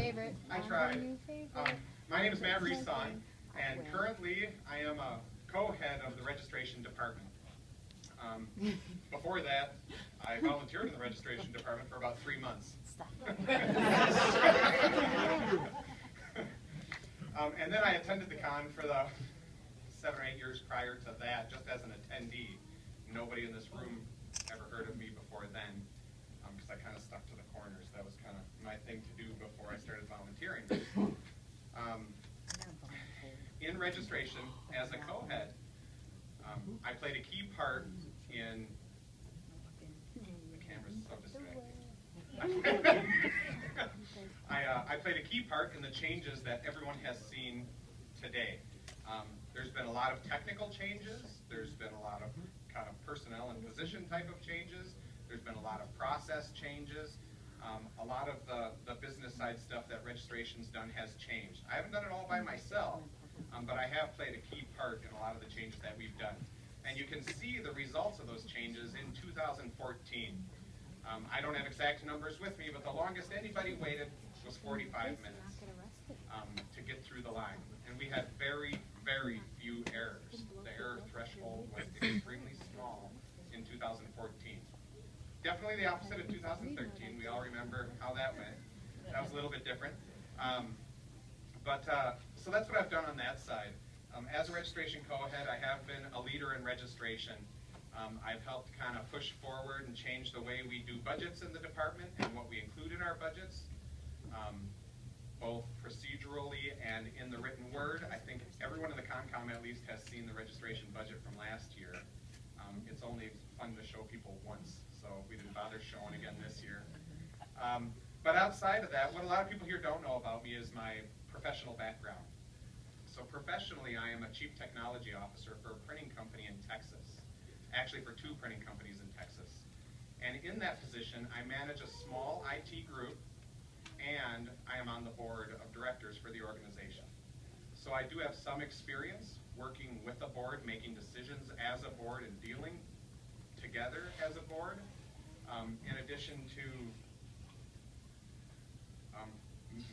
favorite. I tried. My name is Matt Reeson, and currently I am a co-head of the registration department. Before that, I volunteered in the registration department for about 3 months. And then I attended the con for the 7 or 8 years prior to that, just as an attendee. Nobody in this room ever heard of me before then, because I kind of stuck to the corners. That was kind of my thing to do before I started volunteering. In registration, as a co-head, I played a key part in, the camera's so distracting. I played a key part in the changes that everyone has seen today. There's been a lot of technical changes. There's been a lot of kind of personnel and position type of changes. There's been a lot of process changes. A lot of the business side stuff that registration's done has changed. I haven't done it all by myself, but I have played a key part in a lot of the changes that we've done. And you can see the results of those changes in 2014. I don't have exact numbers with me, but the longest anybody waited was 45 minutes to get through the line. And we had very, very few errors. The error threshold was extremely small in 2014. Definitely the opposite of 2013. We all remember how that went. That was a little bit different. So that's what I've done on that side. As a registration co-head, I have been a leader in registration. I've helped kind of push forward and change the way we do budgets in the department and what we include in our budgets, both procedurally and in the written word. I think everyone in the CONCOM at least has seen the registration budget from last year. It's only fun to show people once, so we didn't bother showing again this year. But outside of that, what a lot of people here don't know about me is my professional background. So professionally, I am a chief technology officer for a printing company in Texas. Actually, for 2 printing companies in Texas. And in that position, I manage a small IT group, and I am on the board of directors for the organization. So I do have some experience working with a board, making decisions as a board, and dealing together as a board, in addition to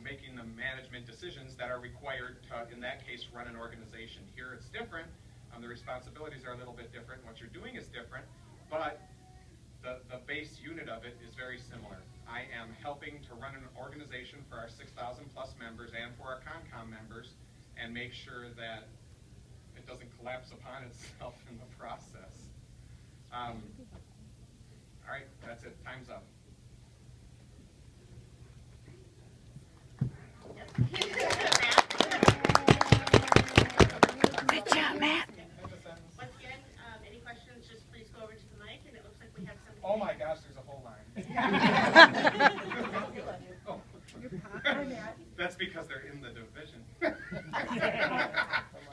making the management decisions that are required to, in that case, run an organization. Here it's different. The responsibilities are a little bit different. What you're doing is different, but the base unit of it is very similar. I am helping to run an organization for our 6,000 plus members and for our CONCOM members and make sure that it doesn't collapse upon itself in the process. All right, that's it. Time's up. Good job, Matt. Once again, any questions, just please go over to the mic, and it looks like we have some. Oh my gosh, there's a whole line. Oh. That's because they're in the division.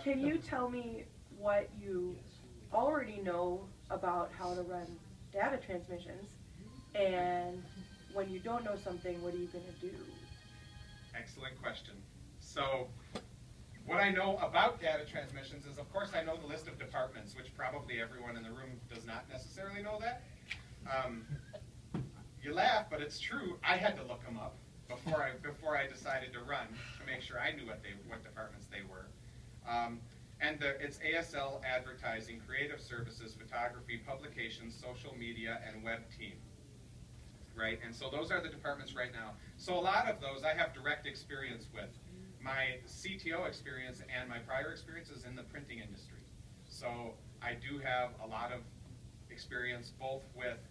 Can you tell me what you already know about how to run data transmissions, and when you don't know something, what are you going to do? Excellent question. So, what I know about data transmissions is, of course, I know the list of departments, which probably everyone in the room does not necessarily know that. You laugh, but it's true. I had to look them up before I decided to run to make sure I knew what departments they were. It's ASL, advertising, creative services, photography, publications, social media, and web team. Right, and so those are the departments right now. So a lot of those I have direct experience with. My CTO experience and my prior experience is in the printing industry. So I do have a lot of experience both with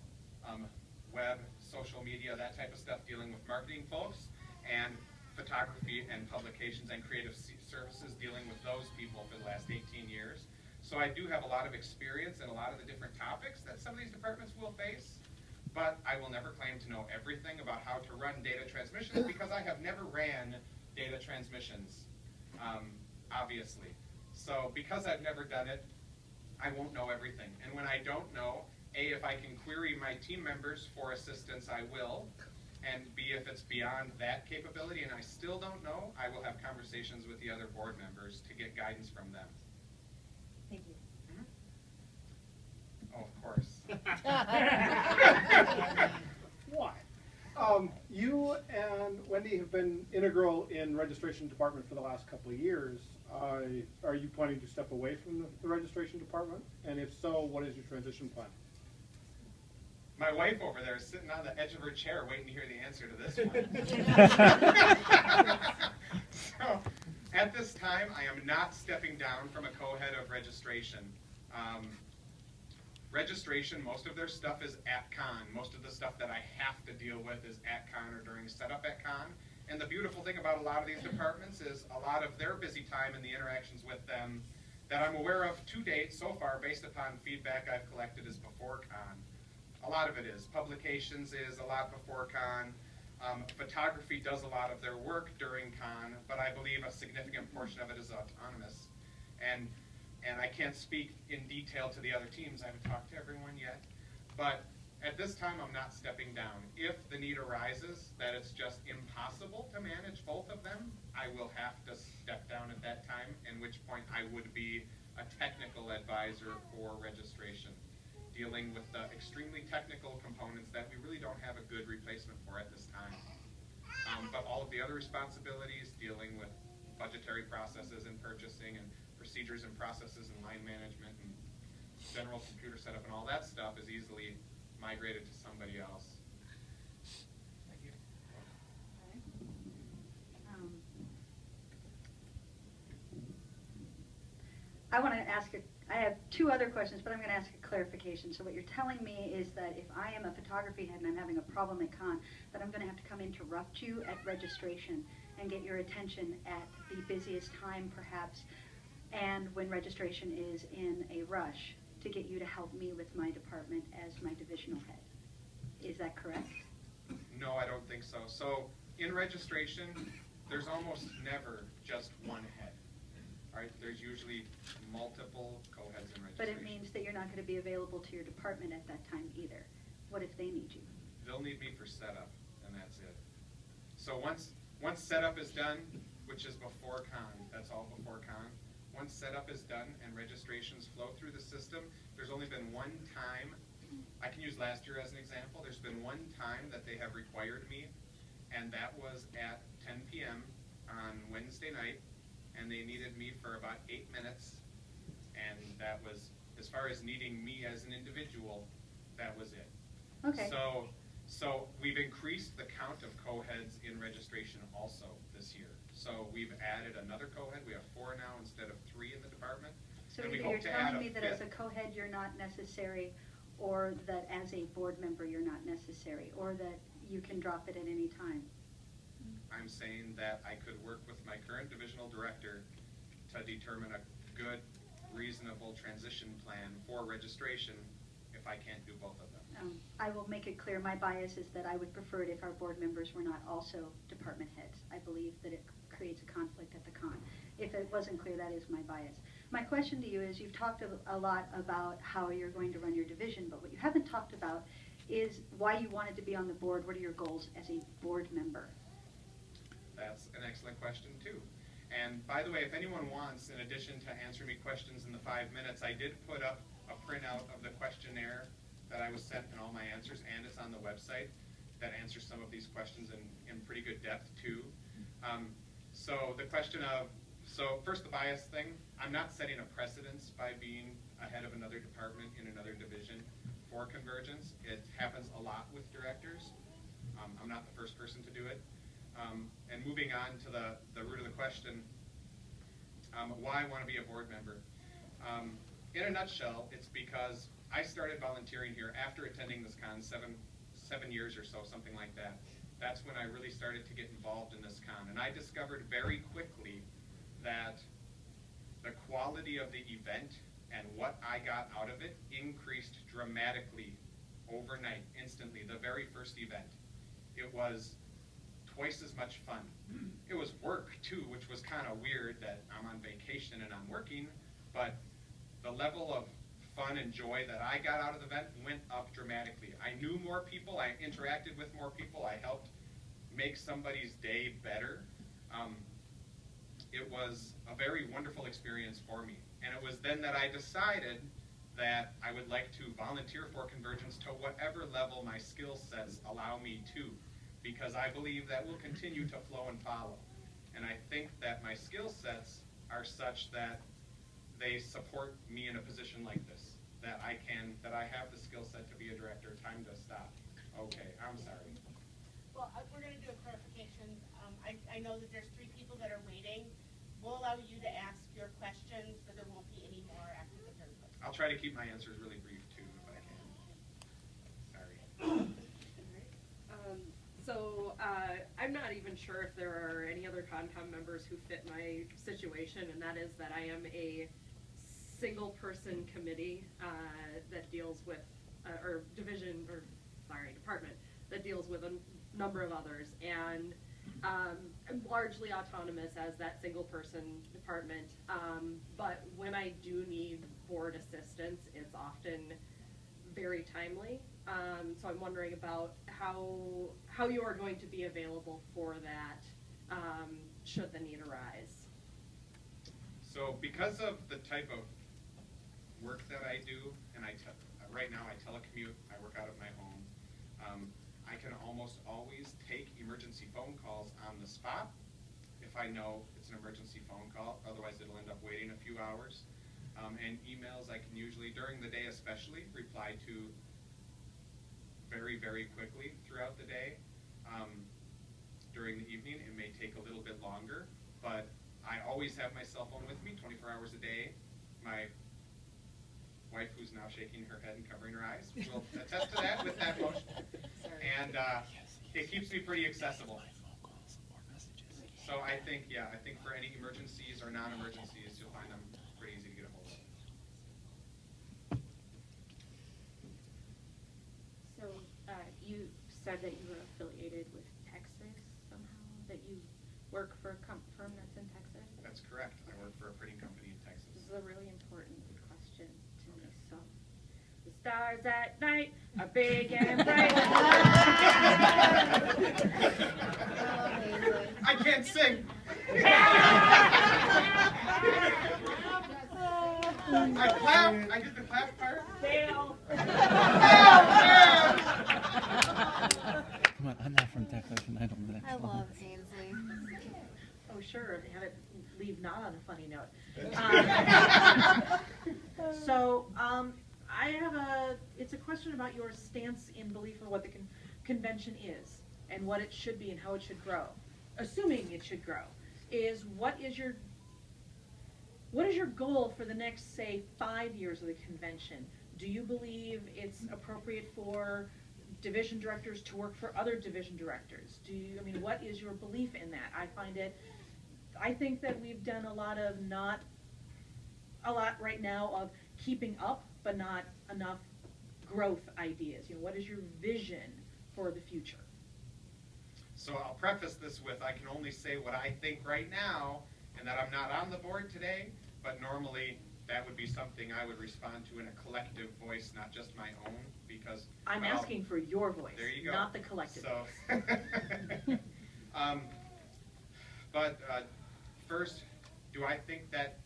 web, social media, that type of stuff, dealing with marketing folks, and photography and publications and creative services, dealing with those people for the last 18 years. So I do have a lot of experience in a lot of the different topics that some of these departments will face. But I will never claim to know everything about how to run data transmissions because I have never ran data transmissions, obviously. So because I've never done it, I won't know everything. And when I don't know, A, if I can query my team members for assistance, I will. And B, if it's beyond that capability and I still don't know, I will have conversations with the other board members to get guidance from them. Thank you. Oh, of course. Why? You and Wendy have been been integral in registration department for the last couple of years. Are you planning to step away from the registration department? And if so, what is your transition plan? My wife over there is sitting on the edge of her chair waiting to hear the answer to this one. So, at this time, I am not stepping down from a co-head of registration. Registration, most of their stuff is at con. Most of the stuff that I have to deal with is at con or during setup at con. And the beautiful thing about a lot of these departments is a lot of their busy time and the interactions with them that I'm aware of to date so far based upon feedback I've collected is before con. A lot of it is. Publications is a lot before con. Photography does a lot of their work during con, but I believe a significant portion of it is autonomous. And I can't speak in detail to the other teams. I haven't talked to everyone yet. But at this time, I'm not stepping down. If the need arises that it's just impossible to manage both of them, I will have to step down at that time, in which point I would be a technical advisor for registration, dealing with the extremely technical components that we really don't have a good replacement for at this time. But all of the other responsibilities, dealing with budgetary processes and purchasing and procedures and processes and line management and general computer setup and all that stuff is easily migrated to somebody else. Thank you. I want to ask I have two other questions, but I'm going to ask a clarification. So what you're telling me is that if I am a photography head and I'm having a problem at con, that I'm going to have to come interrupt you at registration and get your attention at the busiest time perhaps, and when registration is in a rush, to get you to help me with my department as my divisional head. Is that correct? No, I don't think so. So in registration, there's almost never just one head. Right? There's usually multiple co-heads in registration. But it means that you're not going to be available to your department at that time either. What if they need you? They'll need me for setup, and that's it. So once setup is done, which is before con, that's all before con. Once setup is done and registrations flow through the system, there's only been one time, I can use last year as an example, there's been one time that they have required me, and that was at 10 p.m. on Wednesday night, and they needed me for about 8 minutes, and that was, as far as needing me as an individual, that was it. Okay. So we've increased the count of co-heads in registration also this year. So we've added another co-head. We have 4 now instead of 3 in the department. So and either we you're hope to add telling me that as a fifth. co-head you're not necessary, or that as a board member you're not necessary, or that you can drop it at any time. I'm saying that I could work with my current divisional director to determine a good, reasonable transition plan for registration if I can't do both of them. I will make it clear, my bias is that I would prefer it if our board members were not also department heads. I believe that it creates a conflict at the con. If it wasn't clear, that is my bias. My question to you is, you've talked a lot about how you're going to run your division, but what you haven't talked about is why you wanted to be on the board. What are your goals as a board member? That's an excellent question too. And by the way, if anyone wants, in addition to answering me questions in the 5 minutes, I did put up a printout of the questionnaire that I was sent and all my answers, and it's on the website that answers some of these questions in pretty good depth too. So the question of, so first the bias thing, I'm not setting a precedence by being ahead of another department in another division for convergence. It happens a lot with directors. I'm not the first person to do it. And moving on to the root of the question, why I want to be a board member. In a nutshell, it's because I started volunteering here after attending this con 7 years or so, something like that. That's when I really started to get involved in this con. And I discovered very quickly that the quality of the event and what I got out of it increased dramatically overnight, instantly, the very first event. It was twice as much fun. It was work too, which was kind of weird that I'm on vacation and I'm working, but the level of fun and joy that I got out of the event went up dramatically. I knew more people, I interacted with more people, I helped make somebody's day better. It was a very wonderful experience for me. And it was then that I decided that I would like to volunteer for Convergence to whatever level my skill sets allow me to. because I believe that will continue to flow and follow. And I think that my skill sets are such that they support me in a position like this, that I have the skill set to be a director. Time to stop. Okay, I'm sorry. Well, we're going to do a clarification. I know that there's 3 people that are waiting. We'll allow you to ask your questions, but there won't be any more after the third question. I'll try to keep my answers really brief too, if I can. Sorry. I'm not even sure if there are any other Concom members who fit my situation, and that is that I am a single-person committee that deals with, department that deals with a number of others, and I'm largely autonomous as that single-person department. But when I do need board assistance, it's often very timely. So I'm wondering about how you are going to be available for that should the need arise. So because of the type of work that I do, and right now I telecommute, I work out of my home, I can almost always take emergency phone calls on the spot if I know it's an emergency phone call. Otherwise it'll end up waiting a few hours. And emails I can usually, during the day especially, reply to very, very quickly throughout the day. During the evening, it may take a little bit longer, but I always have my cell phone with me 24 hours a day. My wife, who's now shaking her head and covering her eyes, will attest to that with that motion. And it keeps me pretty accessible. So I think for any emergencies or non-emergencies, you'll find them pretty easy to get a hold of. So you said that you were affiliated with Texas somehow, that you work for a firm that's in Texas? That's correct. I work for a printing company in Texas. This is a really important question to me. So, the stars at night are big and bright. I can't sing. I clap. I did the clap part. Fail. Come on, I'm not from Texas and I don't know that. I love Ainsley. Oh, sure. Have it leave not on a funny note. I have it's a question about your stance in belief of what the convention is and what it should be and how it should grow. Assuming it should grow, what is your goal for the next, say, 5 years of the convention? Do you believe it's appropriate for division directors to work for other division directors? What is your belief in that? I think that we've done a lot right now of keeping up, but not enough growth ideas. What is your vision for the future? So I'll preface this with I can only say what I think right now, and that I'm not on the board today, but normally that would be something I would respond to in a collective voice, not just my own, because I'm asking for your voice, there you go. not the collective voice. First, do I think that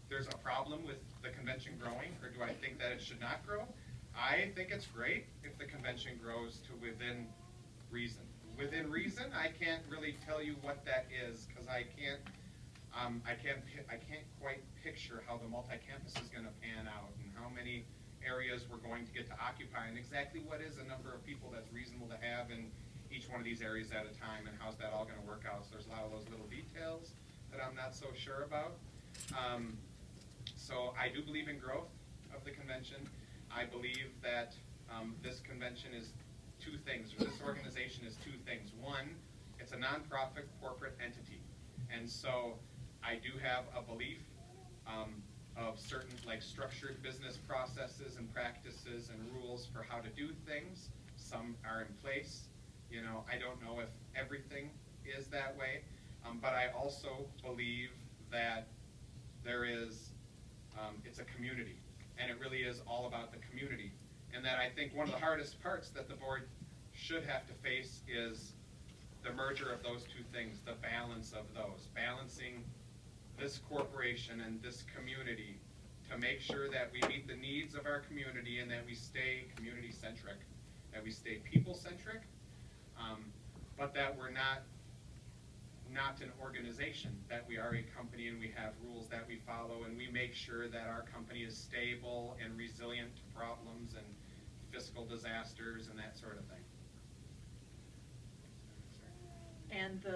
there's a problem with the convention growing, or do I think that it should not grow? I think it's great if the convention grows to within reason. Within reason, I can't really tell you what that is, because I can't quite picture how the multi-campus is going to pan out and how many areas we're going to get to occupy and exactly what is the number of people that's reasonable to have in each one of these areas at a time and how's that all going to work out. So there's a lot of those little details that I'm not so sure about. So I do believe in growth of the convention. I believe that this convention is two things, or this organization is two things. One, it's a nonprofit corporate entity. And so I do have a belief of certain structured business processes and practices and rules for how to do things. Some are in place. I don't know if everything is that way, but I also believe that there is, it's a community, and it really is all about the community. And that I think one of the hardest parts that the board should have to face is the merger of those two things, the balance of those, balancing this corporation and this community to make sure that we meet the needs of our community and that we stay community-centric, that we stay people-centric. but that we're not an organization, that we are a company and we have rules that we follow, and we make sure that our company is stable and resilient to problems and fiscal disasters and that sort of thing. And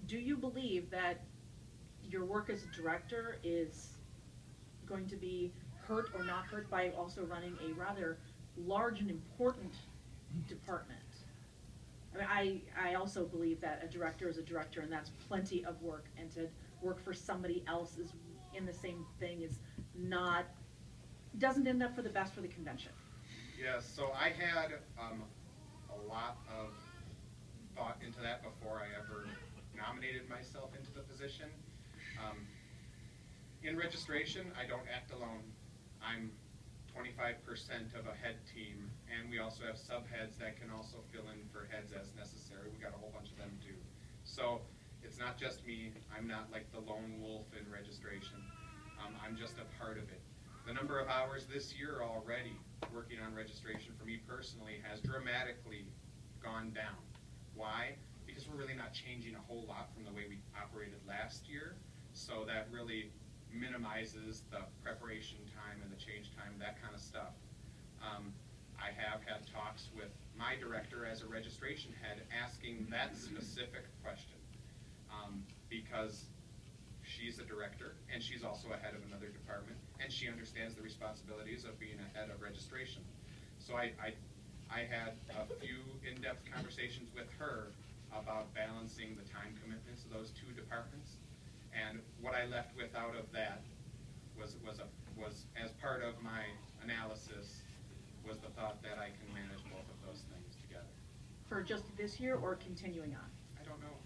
do you believe that your work as a director is going to be hurt or not hurt by also running a rather large and important department? I mean, I also believe that a director is a director, and that's plenty of work, and to work for somebody else is in the same thing is not, doesn't end up for the best for the convention. Yes, so I had a lot of thought into that before I ever nominated myself into the position. In registration, I don't act alone. I'm 25% of a head team, and we also have subheads that can also fill in for heads as necessary. We got a whole bunch of them too. So it's not just me. I'm not like the lone wolf in registration. I'm just a part of it. The number of hours this year already working on registration for me personally has dramatically gone down. Why? Because we're really not changing a whole lot from the way we operated last year. So that really minimizes the preparation time and the change time, that kind of stuff. I have had talks with my director as a registration head asking that specific question because she's a director and she's also a head of another department and she understands the responsibilities of being a head of registration. So I had a few in-depth conversations with her about balancing the time commitments of those two departments. And what I left with out of that was as part of my analysis was the thought that I can manage both of those things together. For just this year or continuing on? I don't know.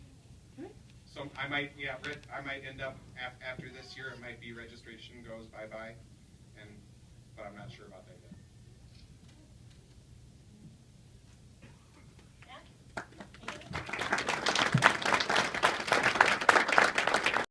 Okay. So I might end up after this year. It might be registration goes bye-bye, but I'm not sure about that yet.